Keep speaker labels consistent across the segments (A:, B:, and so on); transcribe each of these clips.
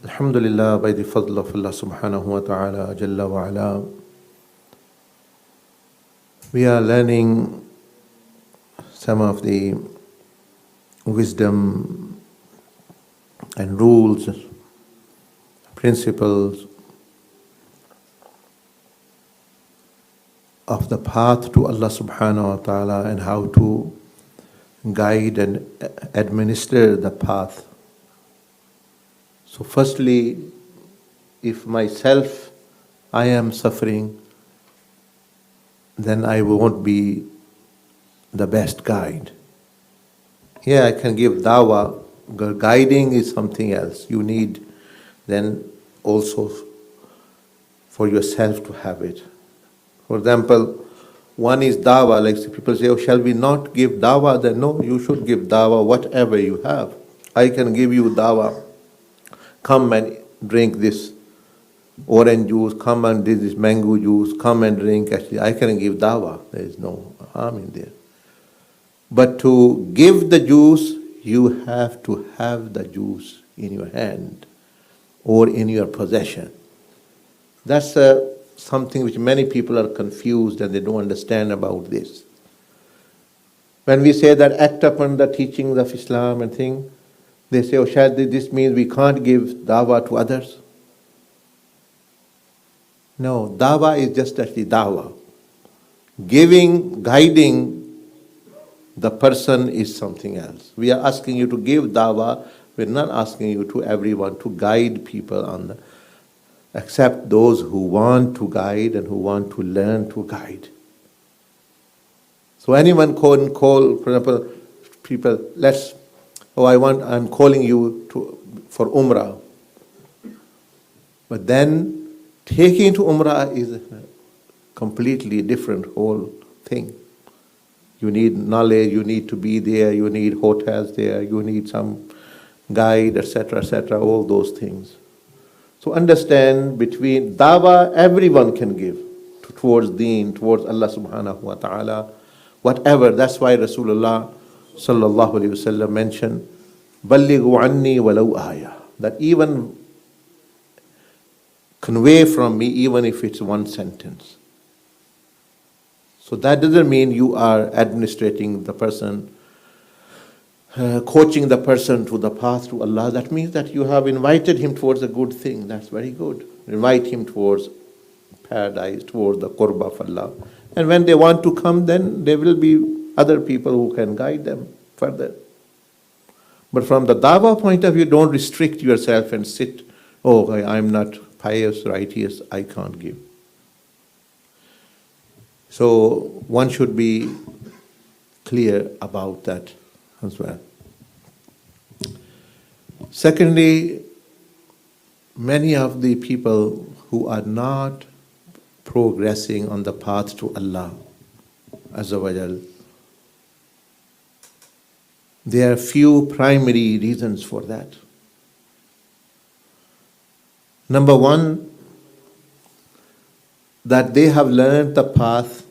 A: Alhamdulillah, by the fadl of Allah subhanahu wa ta'ala, Jalla wa ala, we are learning some of the wisdom and rules, principles of the path to Allah subhanahu wa ta'ala and how to guide and administer the path. So firstly, if myself I am suffering, then I won't be the best guide. Yeah, I can give dawah. Guiding is something else. You need then also for yourself to have it. For example, one is dawah, like people say, oh, shall we not give dawah? Then no, you should give dawah whatever you have. I can give you dawah. Come and drink this orange juice, come and drink this mango juice, come and drink. Actually, I can give dawah. There is no harm in there. But to give the juice, you have to have the juice in your hand or in your possession. That's something which many people are confused and they don't understand about this. When we say that act upon the teachings of Islam and things, they say, oh, Shad, this means we can't give dawah to others. No, dawah is just actually dawah. Giving, guiding the person is something else. We are asking you to give dawah. We're not asking you to everyone to guide people on the, except those who want to guide and who want to learn to guide. So anyone can call, for example, people, I'm calling you for Umrah. But then taking to Umrah is a completely different whole thing. You need knowledge, you need to be there, you need hotels there, you need some guide, etc., all those things. So understand, between dawah, everyone can give towards deen, towards Allah subhanahu wa ta'ala, whatever. That's why Rasulullah sallallahu alayhi wasallam mentioned, "Ballighu anni walau ayah," that even convey from me, even if it's one sentence. So that doesn't mean you are administrating the person, coaching the person to the path to Allah. That means that you have invited him towards a good thing. That's very good. Invite him towards paradise, towards the qurb of Allah. And when they want to come, then there will be other people who can guide them further. But from the dawah point of view, don't restrict yourself and sit, oh, I'm not pious, righteous, I can't give. So one should be clear about that as well. Secondly, many of the people who are not progressing on the path to Allah Azza wa Jal, there are few primary reasons for that. Number one, that they have learned the path,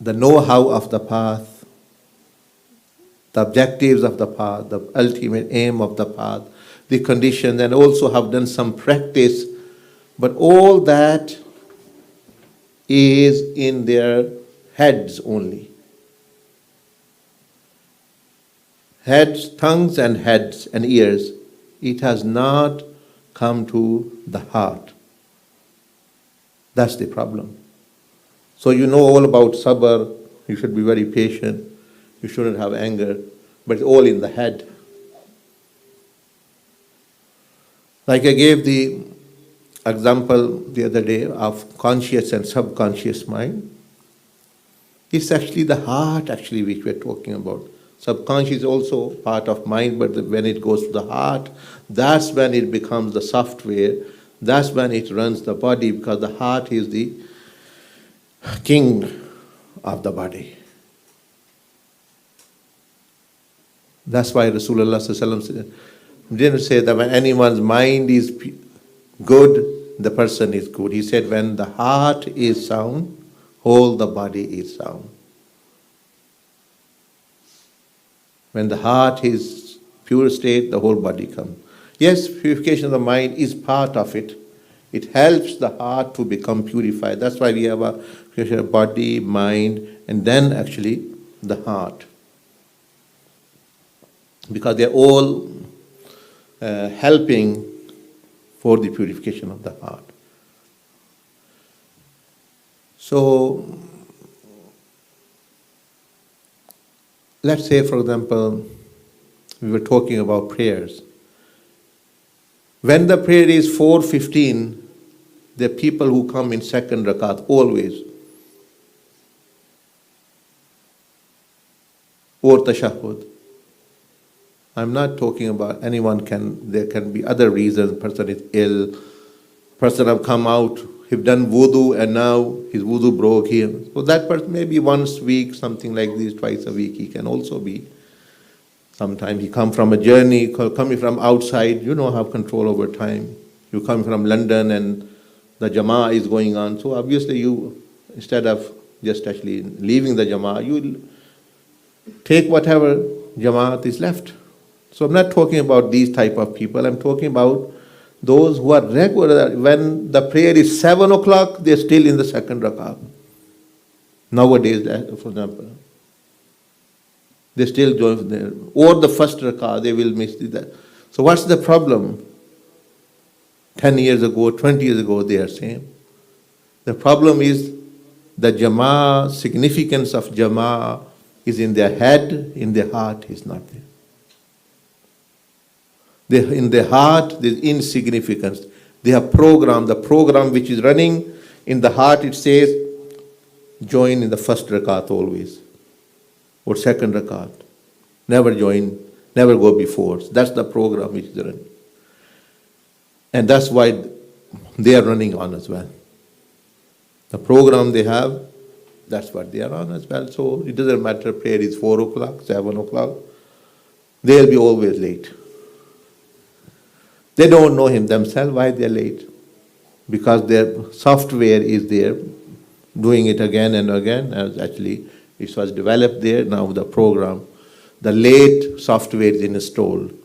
A: the know-how of the path, the objectives of the path, the ultimate aim of the path, the conditions, and also have done some practice, but all that is in their heads only. Heads, tongues and heads and ears. It has not come to the heart. That's the problem. So you know all about sabr, you should be very patient, you shouldn't have anger, but it's all in the head. Like I gave the example the other day of conscious and subconscious mind. It's actually the heart actually which we're talking about. Subconscious is also part of mind, but when it goes to the heart, that's when it becomes the software. That's when it runs the body, because the heart is the king of the body. That's why Rasulullah sallallahu alaihi wasallam didn't say that when anyone's mind is good, the person is good. He said when the heart is sound, whole the body is sound. When the heart is pure state, the whole body comes. Yes, purification of the mind is part of it. It helps the heart to become purified. That's why we have a purification of body, mind, and then actually the heart. Because they're all helping for the purification of the heart. So, let's say, for example, we were talking about prayers. When the prayer is 4:15, the people who come in second rakat always, or tashahhud. I'm not talking about there can be other reasons. Person is ill, person have come out, he've done wudu and now his wudu broke here. So that person maybe once a week, something like this, twice a week, he can also be. Sometimes he come from a journey, coming from outside, you don't have control over time. You come from London and the Jama'ah is going on. So obviously you, instead of just actually leaving the Jama'ah, you will take whatever Jama'at is left. So I'm not talking about these type of people. I'm talking about those who are regular. When the prayer is 7 o'clock, they're still in the second rak'ah. Nowadays, for example, they still join there. Or the first rak'ah, they will miss that. So what's the problem? 10 years ago, 20 years ago, they are same. The problem is the Jama'ah, significance of Jama'ah is in their head, in their heart is not there. In their heart, there's insignificance. They have the program which is running in the heart, it says, join in the first rakat always, or second rakat. Never join, never go before. So that's the program which is running. And that's why they are running on as well. The program they have, that's what they are on as well. So it doesn't matter, prayer is 4 o'clock, 7 o'clock, they'll be always late. They don't know him themselves, why they're late. Because their software is there, doing it again and again, as actually it was developed there, now the program, the late software is installed.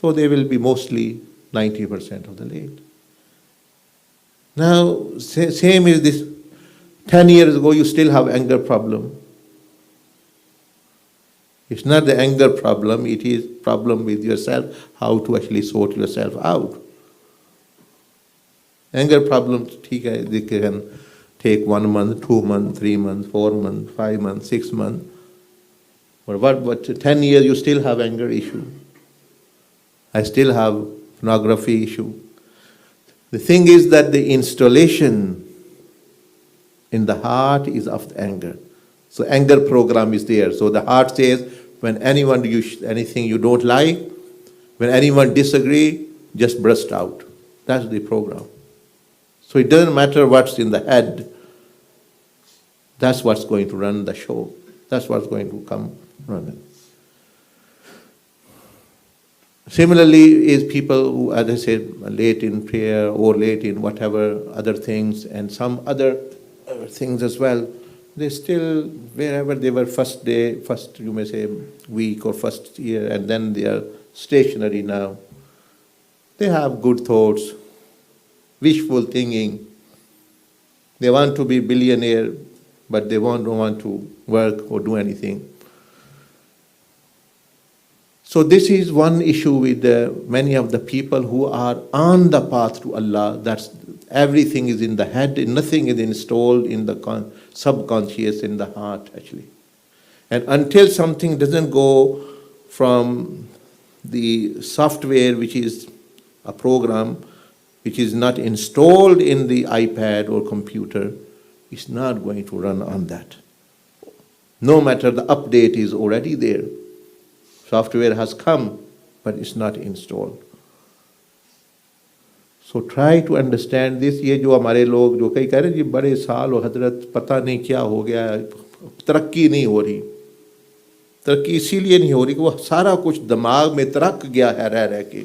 A: So they will be mostly 90% of the late. Now, same is this, 10 years ago you still have anger problem. It's not the anger problem, it is problem with yourself, how to actually sort yourself out. Anger problems, they can take 1 month, 2 months, 3 months, 4 months, 5 months, 6 months. But 10 years you still have anger issue. I still have pornography issue. The thing is that the installation in the heart is of the anger. So anger program is there. So the heart says, when anyone do anything you don't like, when anyone disagree, just burst out. That's the program. So it doesn't matter what's in the head. That's what's going to run the show. That's what's going to come running. Similarly, is people who, as I said, late in prayer or late in whatever other things and some other things as well. They still, wherever they were first day, first, you may say, week or first year, and then they are stationary now. They have good thoughts, wishful thinking. They want to be billionaire, but they don't want to work or do anything. So this is one issue with many of the people who are on the path to Allah. That's everything is in the head, nothing is installed in the subconscious, in the heart actually. And until something doesn't go from the software, which is a program, which is not installed in the iPad or computer, it's not going to run on that. No matter the update is already there. Software has come, but it's not installed. So try to understand this. ये जो हमारे लोग जो कई कह रहे हैं जी बड़े साल हो हजरत पता नहीं क्या हो गया, तरक्की नहीं हो रही। तरक्की इसीलिए नहीं हो रही कि वो सारा कुछ दिमाग में तरक गया है रह के,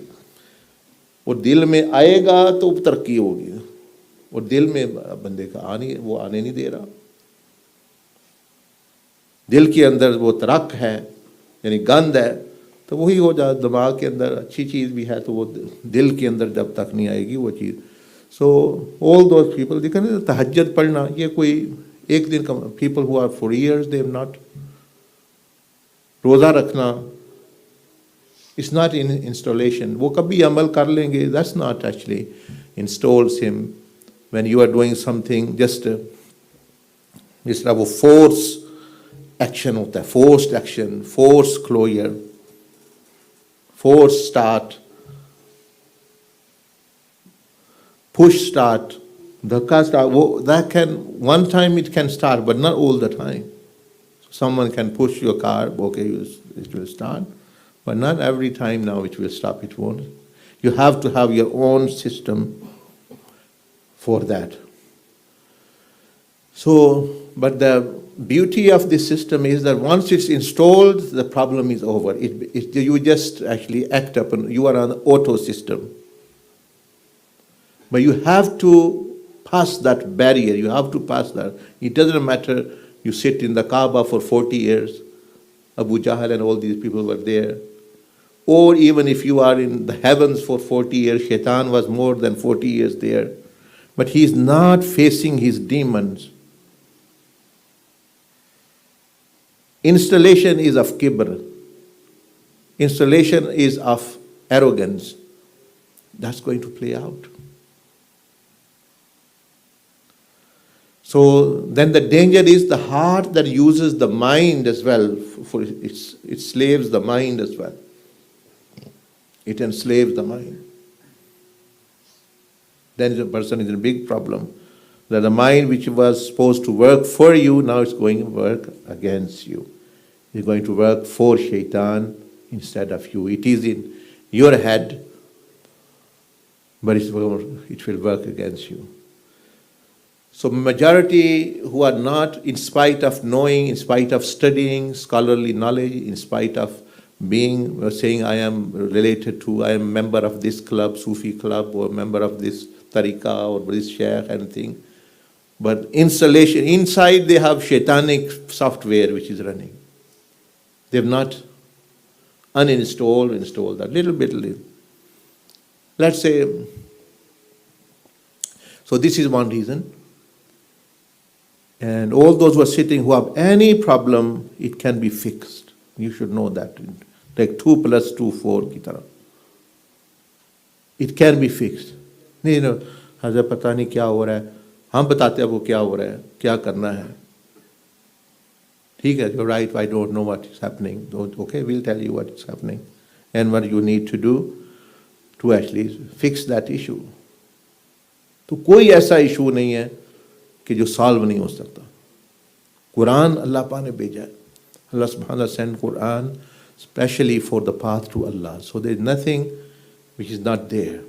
A: और दिल में आएगा तो तरक्की होगी, और दिल में बंदे का आने नहीं दे रहा। दिल के अंदर वो तरक है, यानी गंद है, तो वही हो जाए, दिमाग के अंदर अच्छी चीज़ भी है तो वो दिल के अंदर जब तक नहीं आएगी वो चीज़। सो ऑल दोज पीपल देखें ना, तहज्जुद पढ़ना ये कोई एक दिन का, people who are for years they have not, रोज़ा रखना इट्स नॉट इन इंस्टॉलेशन, वो कभी अमल कर लेंगे, that's not actually installs him when you are doing something just, जिस तरह वो फोर्स एक्शन होता है, forced action, force closure, force start, push start, dhakka start, that can, one time it can start, but not all the time. Someone can push your car, okay, it will start, but not every time now it will stop, it won't. You have to have your own system for that. So, but the beauty of this system is that once it's installed, the problem is over. You just actually act upon, you are on the auto system. But you have to pass that barrier, you have to pass that. It doesn't matter, you sit in the Kaaba for 40 years, Abu Jahl and all these people were there. Or even if you are in the heavens for 40 years, Shaitan was more than 40 years there. But he is not facing his demons. Installation is of kibr. Installation is of arrogance. That's going to play out. So then the danger is the heart that uses the mind as well, for it slaves the mind as well. It enslaves the mind. Then the person is in a big problem. That the mind which was supposed to work for you, now it's going to work against you. It's going to work for Shaitan instead of you. It is in your head, but it will work against you. So majority who are not, in spite of knowing, in spite of studying, scholarly knowledge, in spite of being, saying I am related to, I am a member of this club, Sufi club, or member of this tariqah, or this sheikh, anything. But installation, inside they have shaitanic software which is running. They have not uninstalled, installed that little bit. Let's say, so this is one reason. And all those who are sitting who have any problem, it can be fixed. You should know that. Like 2 + 2 4 की तरह. It can be fixed. नहीं ना, हज़र पता नहीं क्या हो रहा है, हम बताते हैं वो क्या हो रहा है, क्या करना है. ठीक है, you're right, I don't know what is happening. Okay, we'll tell you what is happening and what you need to do to actually fix that issue. तो कोई ऐसा इशू नहीं है कि जो सॉल्व नहीं हो सकता. कुरान अल्लाह पाक ने भेजा है. Allah subhanahu wa ta'ala sent Quran specially for the path to Allah. So there is nothing which is not there.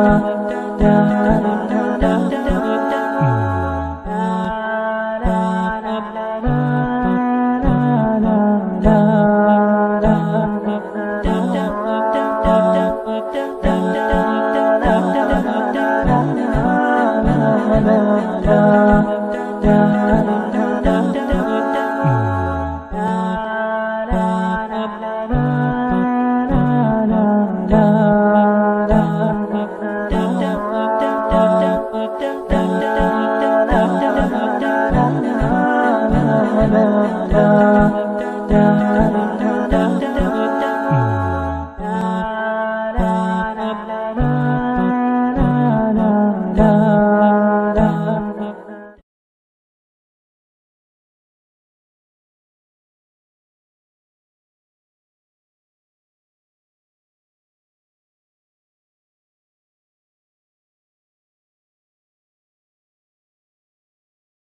B: da da da